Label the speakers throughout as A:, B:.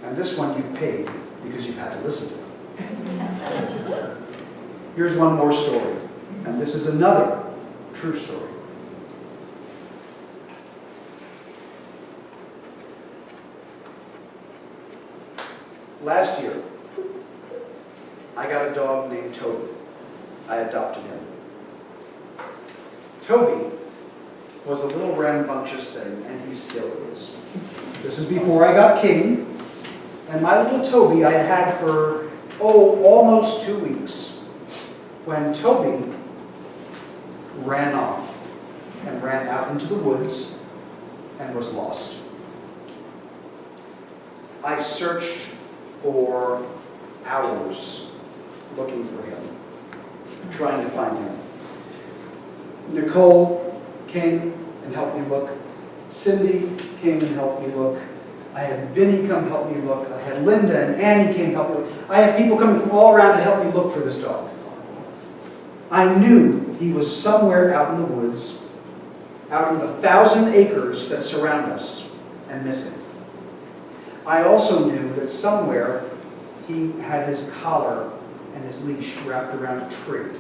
A: And this one you paid because you've had to listen to. Here's one more story. And this is another true story. Last year, I got a dog named Toby. I adopted him. Toby was a little rambunctious thing, and he still is. This is before I got King, and my little Toby I'd had for, almost 2 weeks, when Toby ran off and ran out into the woods and was lost. I searched for hours looking for him, trying to find him. Nicole came and helped me look. Cindy came and helped me look. I had Vinny come help me look. I had Linda and Annie came help me look. I had people coming from all around to help me look for this dog. I knew he was somewhere out in the woods, out in the 1,000 acres that surround us, and missing. I also knew that somewhere he had his collar and his leash wrapped around a tree.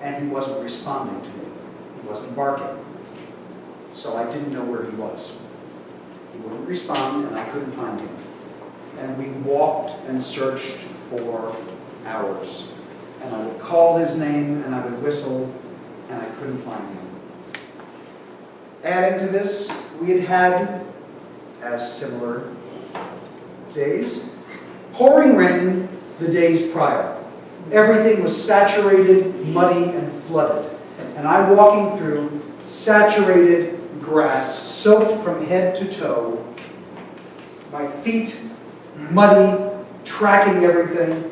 A: And he wasn't responding to me. He wasn't barking. So I didn't know where he was. He wouldn't respond, and I couldn't find him. And we walked and searched for hours. And I would call his name, and I would whistle, and I couldn't find him. Adding to this, we had had, as similar days, pouring rain the days prior. Everything was saturated, muddy, and flooded. And I'm walking through saturated grass, soaked from head to toe, my feet muddy, tracking everything.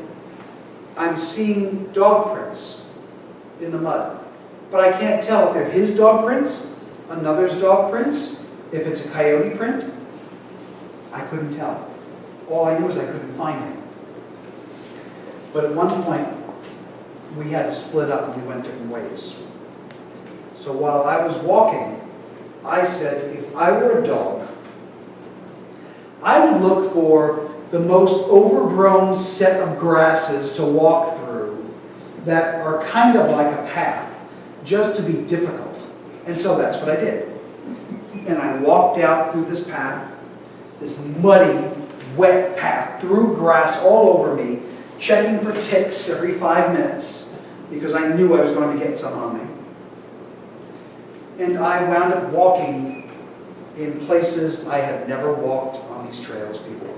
A: I'm seeing dog prints in the mud. But I can't tell if they're his dog prints, another's dog prints, if it's a coyote print. I couldn't tell. All I knew is I couldn't find him. But at one point, we had to split up and we went different ways. So while I was walking, I said, if I were a dog, I would look for the most overgrown set of grasses to walk through that are kind of like a path, just to be difficult. And so that's what I did. And I walked out through this path, this muddy, wet path, through grass all over me, checking for ticks every 5 minutes, because I knew I was going to get some on me. And I wound up walking in places I had never walked on these trails before.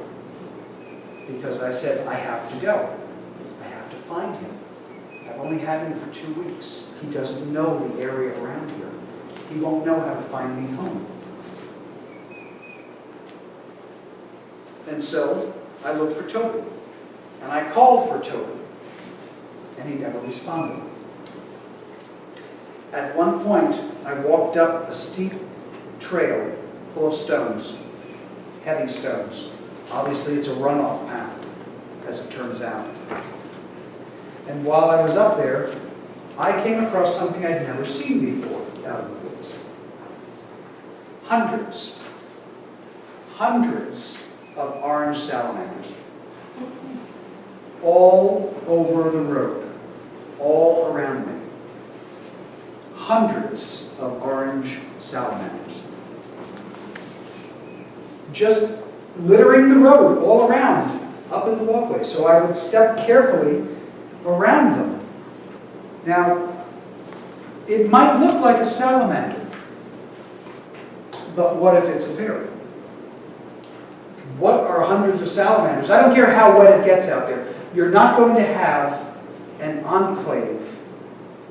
A: Because I said, I have to go. I have to find him. I've only had him for 2 weeks. He doesn't know the area around here. He won't know how to find me home. And so I looked for Toby. And I called for Toby. And he never responded. At one point, I walked up a steep trail full of stones, heavy stones. Obviously, it's a runoff path, as it turns out. And while I was up there, I came across something I'd never seen before out in the woods. Hundreds of orange salamanders. All over the road, all around me. Hundreds of orange salamanders. Just littering the road all around, up in the walkway. So I would step carefully around them. Now, it might look like a salamander, but what if it's a fairy? What are hundreds of salamanders? I don't care how wet it gets out there. You're not going to have an enclave,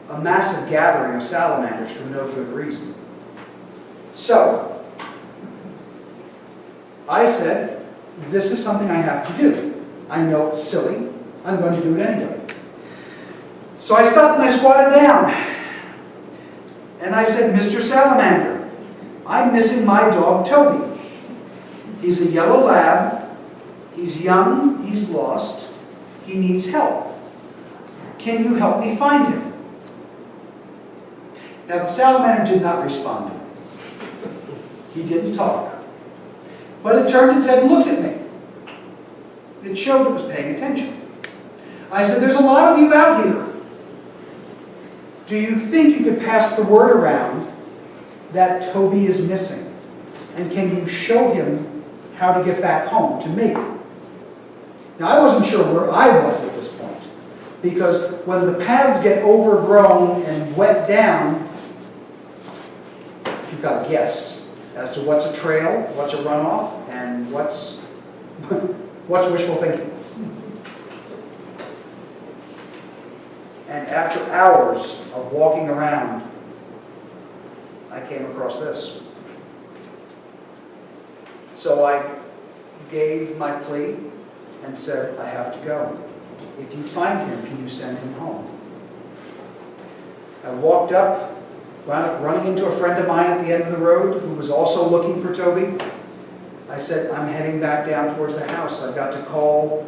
A: a massive gathering of salamanders for no good reason. So, I said, this is something I have to do. I know it's silly. I'm going to do it anyway. So I stopped and I squatted down. And I said, Mr. Salamander, I'm missing my dog Toby. He's a yellow lab. He's young. He's lost. He needs help. Can you help me find him? Now the salamander did not respond to me. He didn't talk. But it turned its head and looked at me. it showed it was paying attention. I said, there's a lot of you out here. Do you think you could pass the word around that Toby is missing? And can you show him how to get back home to me? Now, I wasn't sure where I was at this point, because when the paths get overgrown and wet down, you've got to guess as to what's a trail, what's a runoff, and what's wishful thinking. And after hours of walking around, I came across this. So I gave my plea and said, I have to go. If you find him, can you send him home? I walked up, wound up running into a friend of mine at the end of the road who was also looking for Toby. I said, I'm heading back down towards the house. I've got to call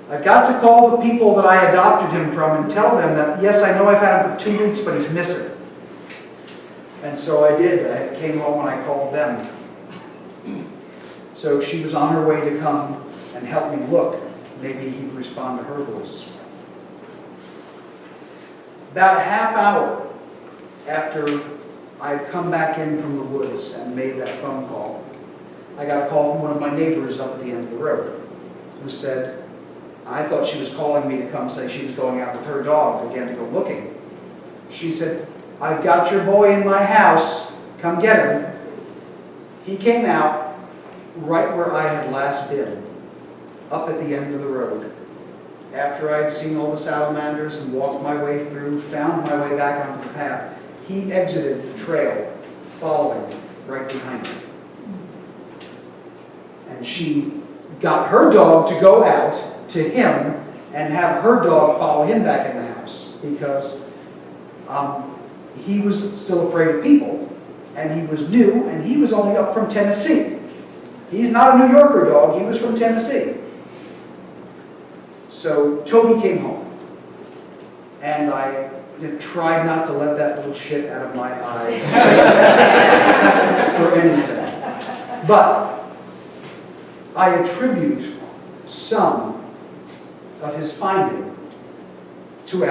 A: the people that I adopted him from and tell them that, yes, I know I've had him for 2 weeks, but he's missing. And so I did. I came home and I called them. So she was on her way to come and help me look. Maybe he'd respond to her voice. About a half hour after I'd come back in from the woods and made that phone call, I got a call from one of my neighbors up at the end of the road who said, I thought she was calling me to come say she was going out with her dog again to go looking. She said, I've got your boy in my house. Come get him. He came out right where I had last been, up at the end of the road. After I'd seen all the salamanders and walked my way through, found my way back onto the path, he exited the trail, following right behind me. And she got her dog to go out to him and have her dog follow him back in the house, because he was still afraid of people, and he was new, and he was only up from Tennessee. He's not a New Yorker dog, he was from Tennessee. So Toby came home, and I tried not to let that little shit out of my eyes for anything. But I attribute some of his finding to